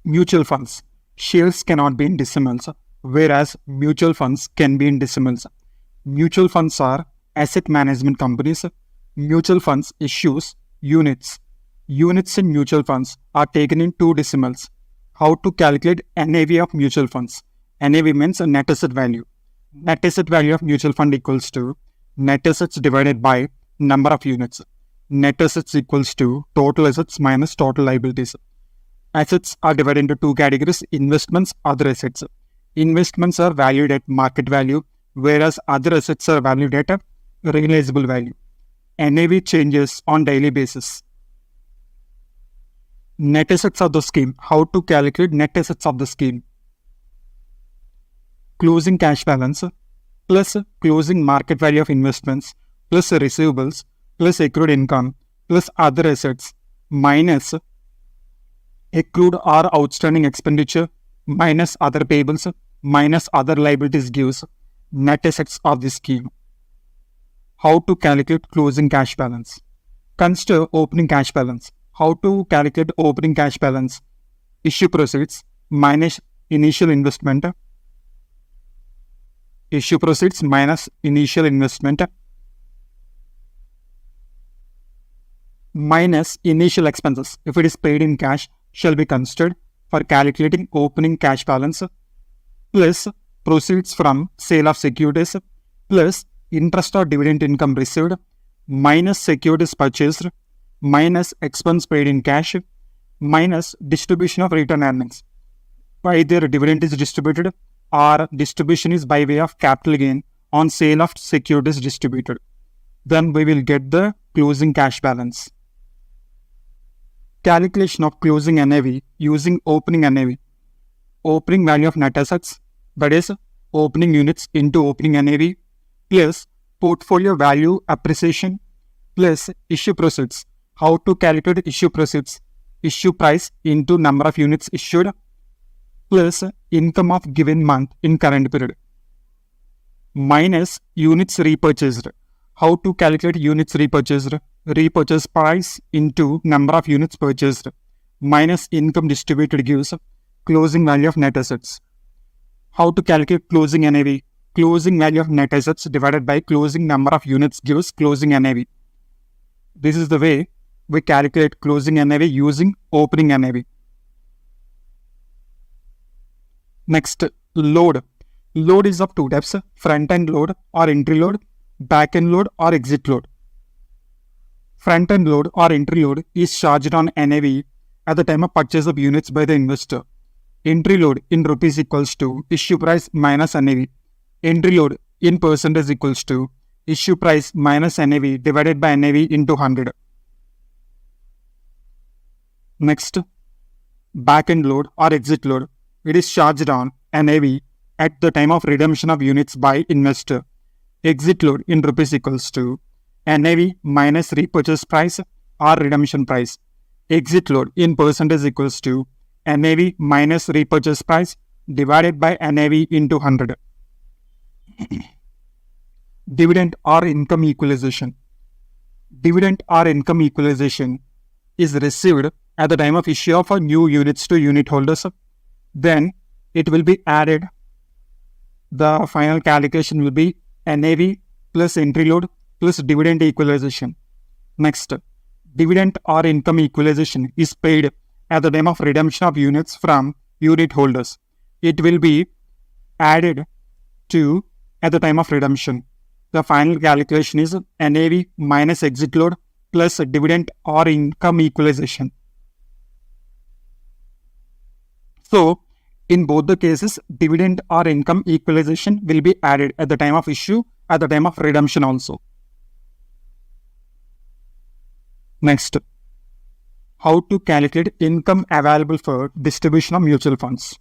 Mutual funds. Shares cannot be in decimals, whereas mutual funds can be in decimals. Mutual funds are asset management companies. Mutual funds issues units. Units in mutual funds are taken in two decimals. How to calculate NAV of mutual funds? NAV means a net asset value. Net asset value of mutual fund equals to net assets divided by number of units. Net assets equals to total assets minus total liabilities. Assets are divided into two categories: investments, other assets. Investments are valued at market value, whereas other assets are valued at a realizable value. NAV changes on daily basis. Net assets of the scheme. How to calculate net assets of the scheme? Closing cash balance plus closing market value of investments plus receivables plus accrued income plus other assets minus accrued or outstanding expenditure minus other payables minus other liabilities gives net assets of the scheme. How to calculate closing cash balance? Consider opening cash balance. How to calculate opening cash balance? Issue proceeds minus initial investment. Issue proceeds minus initial investment minus initial expenses, if it is paid in cash, shall be considered for calculating opening cash balance, plus proceeds from sale of securities, plus interest or dividend income received, minus securities purchased, minus expense paid in cash, minus distribution of return earnings. Either dividend is distributed or distribution is by way of capital gain on sale of securities distributed. Then we will get the closing cash balance. Calculation of closing NAV using opening NAV. Opening value of net assets, that is opening units into opening NAV, plus portfolio value appreciation, plus issue proceeds. How to calculate issue proceeds? Issue price into number of units issued, plus income of given month in current period, minus units repurchased. How to calculate units repurchased? Repurchase price into number of units purchased minus income distributed gives closing value of net assets. How to calculate closing NAV? Closing value of net assets divided by closing number of units gives closing NAV. This is the way we calculate closing NAV using opening NAV. Next, load. Load is of two types: front-end load or entry load, back-end load or exit load. Front-end load or entry load is charged on NAV at the time of purchase of units by the investor. Entry load in rupees equals to issue price minus NAV. Entry load in percentage equals to issue price minus NAV divided by NAV into 100. Next, back-end load or exit load. It is charged on NAV at the time of redemption of units by investor. Exit load in rupees equals to NAV minus repurchase price or redemption price. Exit load in percentage equals to NAV minus repurchase price divided by NAV into 100. Dividend or income equalization. Dividend or income equalization is received at the time of issue of new units to unit holders. Then it will be added. The final calculation will be NAV plus entry load plus dividend equalization. Next, dividend or income equalization is paid at the time of redemption of units from unit holders. It will be added to at the time of redemption. The final calculation is NAV minus exit load plus dividend or income equalization. So, in both the cases, dividend or income equalization will be added at the time of issue, at the time of redemption also. Next, how to calculate income available for distribution of mutual funds.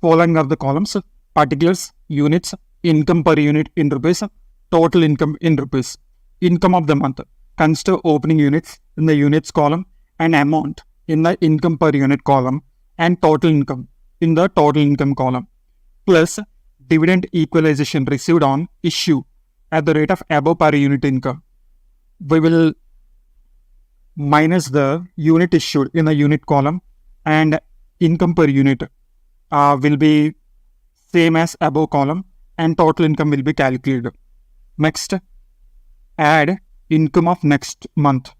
Following are the columns: particulars, units, income per unit in rupees, total income in rupees. Income of the month. Consider opening units in the units column and amount in the income per unit column and total income in the total income column, plus dividend equalization received on issue at the rate of above per unit income. We will minus the unit issued in the unit column and income per unit will be same as above column, and total income will be calculated. Next, add income of next month.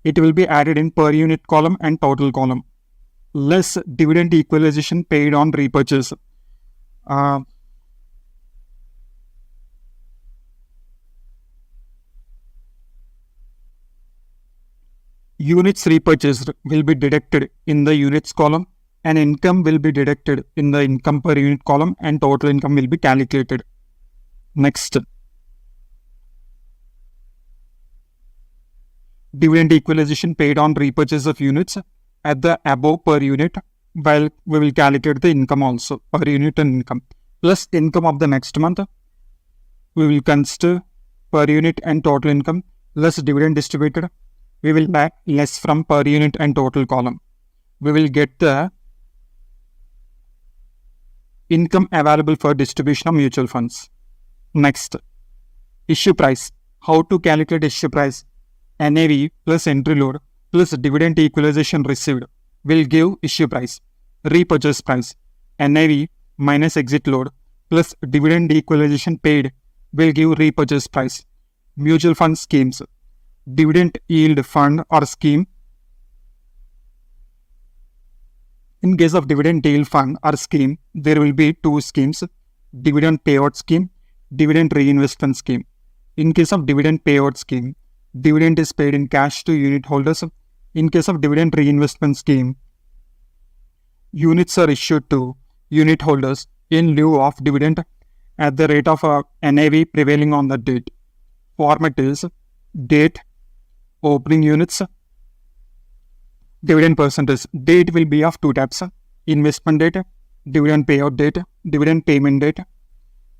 It will be added in per unit column and total column. Less dividend equalization paid on repurchase. Units repurchased will be deducted in the units column, and income will be deducted in the income per unit column, and total income will be calculated. Next, dividend equalization paid on repurchase of units at the above per unit, while we will calculate the income also, per unit and income, plus income of the next month. We will consider per unit and total income, less dividend distributed. We will back less from per unit and total column. We will get the income available for distribution of mutual funds. Next, issue price. How to calculate issue price? NAV plus entry load plus dividend equalization received will give issue price. Repurchase price. NAV minus exit load plus dividend equalization paid will give repurchase price. Mutual fund schemes. Dividend yield fund or scheme. In case of dividend yield fund or scheme, there will be two schemes: dividend payout scheme, dividend reinvestment scheme. In case of dividend payout scheme, dividend is paid in cash to unit holders. In case of dividend reinvestment scheme, units are issued to unit holders in lieu of dividend at the rate of NAV prevailing on the date. Format is date, opening units, dividend percentage. Date will be of two types: investment date, dividend payout date, dividend payment date.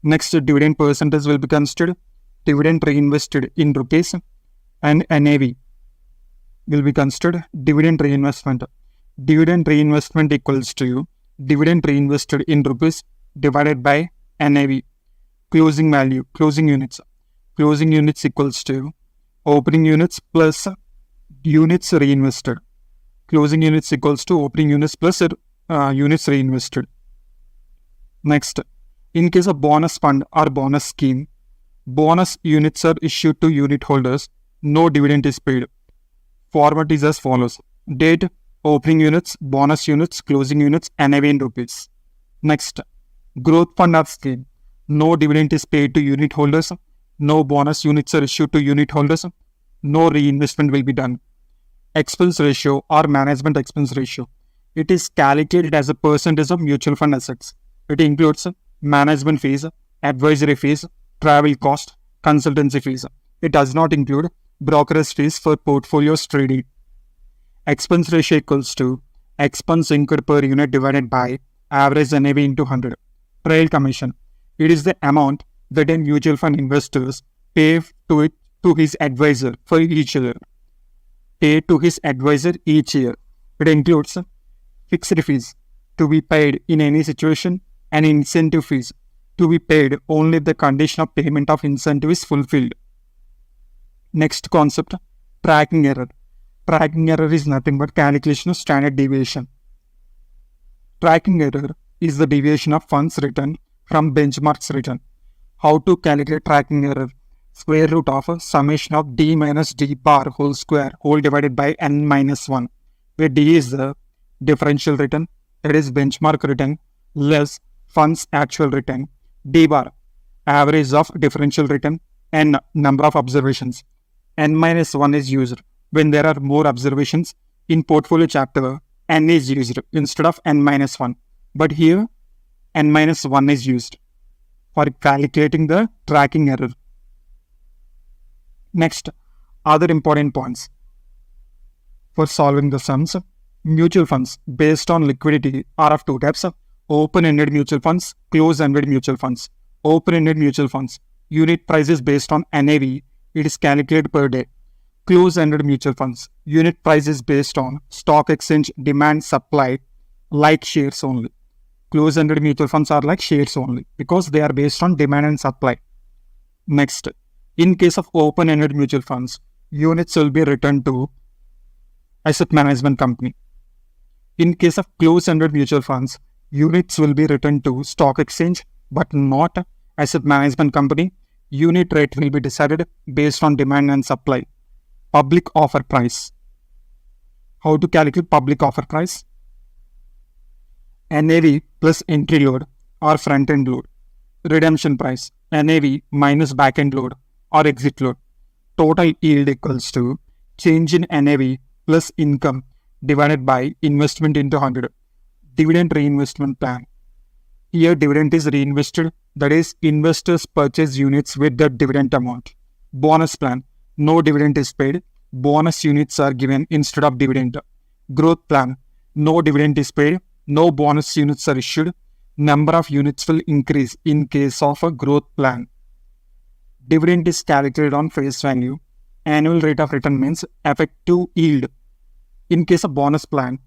Next, dividend percentage will be considered dividend reinvested in rupees, and NAV will be considered dividend reinvestment. Dividend reinvestment equals to dividend reinvested in rupees divided by NAV. Closing value, closing units. Closing units equals to opening units plus units reinvested. Closing units equals to opening units plus units reinvested. Next, in case of bonus fund or bonus scheme, bonus units are issued to unit holders. No dividend is paid. Format is as follows: date, opening units, bonus units, closing units, NAV in rupees. Next, growth fund or scheme. No dividend is paid to unit holders. No bonus units are issued to unit holders. No reinvestment will be done. Expense ratio or management expense ratio. It is calculated as a percentage of mutual fund assets. It includes management fees, advisory fees, travel cost, consultancy fees. It does not include brokerage fees for portfolios trading. Expense ratio equals to expense incurred per unit divided by average NAV into 100. Trail commission. It is the amount that a mutual fund investors pay to his advisor for each year. Pay to his advisor each year. It includes fixed fees to be paid in any situation and incentive fees to be paid only if the condition of payment of incentive is fulfilled. Next concept, tracking error. Tracking error is nothing but calculation of standard deviation. Tracking error is the deviation of funds returned from benchmarks returned. How to calculate tracking error? Square root of summation of d minus d bar whole square whole divided by n minus 1, where d is the differential return, that is benchmark return, less funds actual return, d bar average of differential return, n number of observations. N minus 1 is used when there are more observations. In portfolio chapter, n is used instead of n minus 1, but here n minus 1 is used for calculating the tracking error. Next, other important points for solving the sums. Mutual funds based on liquidity are of two types: open-ended mutual funds, closed-ended mutual funds. Open-ended mutual funds, unit price is based on NAV, it is calculated per day. Closed-ended mutual funds, unit price is based on stock exchange demand supply, like shares only. Closed-ended mutual funds are like shares only because they are based on demand and supply. Next, in case of open-ended mutual funds, units will be returned to asset management company. In case of closed-ended mutual funds, units will be returned to stock exchange but not asset management company. Unit rate will be decided based on demand and supply. Public offer price. How to calculate public offer price? NAV plus entry load or front-end load. Redemption price. NAV minus back-end load or exit load. Total yield equals to change in NAV plus income divided by investment into 100. Dividend reinvestment plan. Here dividend is reinvested, that is investors purchase units with the dividend amount. Bonus plan. No dividend is paid. Bonus units are given instead of dividend. Growth plan. No dividend is paid. No bonus units are issued. Number of units will increase in case of a growth plan. Dividend is calculated on face value. Annual rate of return means effective yield. In case of bonus plan,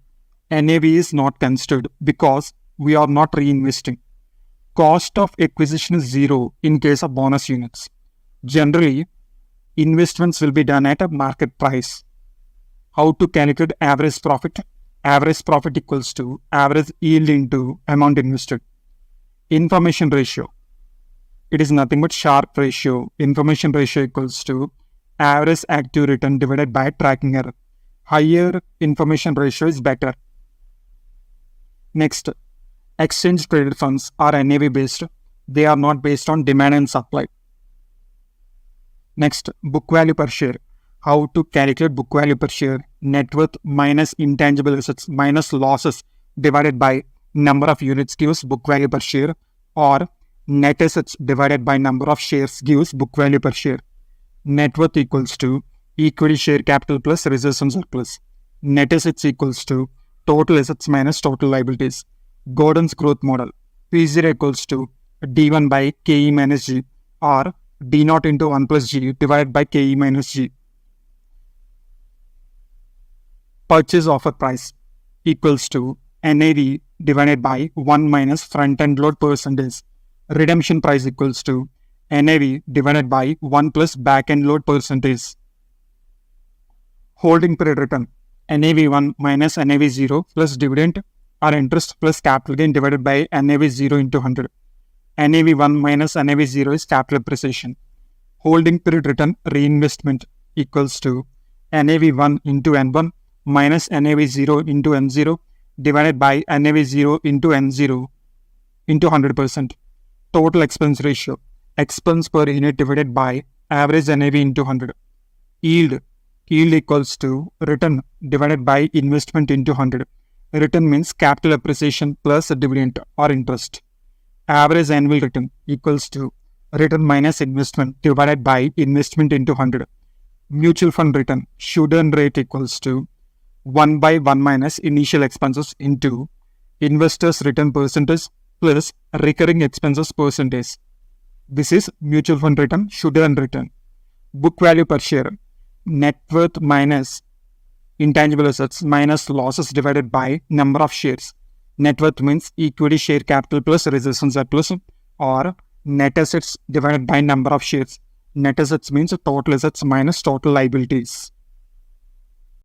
NAV is not considered because we are not reinvesting. Cost of acquisition is 0 in case of bonus units. Generally, investments will be done at a market price. How to calculate average profit? Average profit equals to average yield into amount invested. Information ratio. It is nothing but Sharpe ratio. Information ratio equals to average active return divided by tracking error. Higher information ratio is better. Next, exchange traded funds are NAV based. They are not based on demand and supply. Next, book value per share. How to calculate book value per share? Net worth minus intangible assets minus losses divided by number of units gives book value per share, or net assets divided by number of shares gives book value per share. Net worth equals to equity share capital plus reserves and surplus. Net assets equals to total assets minus total liabilities. Gordon's growth model. P0 equals to D1 by KE minus G, or D0 into 1 plus G divided by KE minus G. Purchase offer price equals to NAV divided by 1 minus front-end load percentage. Redemption price equals to NAV divided by 1 plus back-end load percentage. Holding period return. NAV1 minus NAV0 plus dividend or interest plus capital gain divided by NAV0 into 100. NAV1 minus NAV0 is capital appreciation. Holding period return reinvestment equals to NAV1 into N1 minus NAV0 into N0 divided by NAV0 into N0 into 100%. Total expense ratio. Expense per unit divided by average NAV into 100. Yield. Yield equals to return divided by investment into 100. Return means capital appreciation plus dividend or interest. Average annual return equals to return minus investment divided by investment into 100. Mutual fund return should earn rate equals to 1 by 1 minus initial expenses into investors return percentage plus recurring expenses percentage. This is mutual fund return should earn return. Book value per share. Net worth minus intangible assets minus losses divided by number of shares. Net worth means equity share capital plus reserves and surplus, or net assets divided by number of shares. Net assets means total assets minus total liabilities.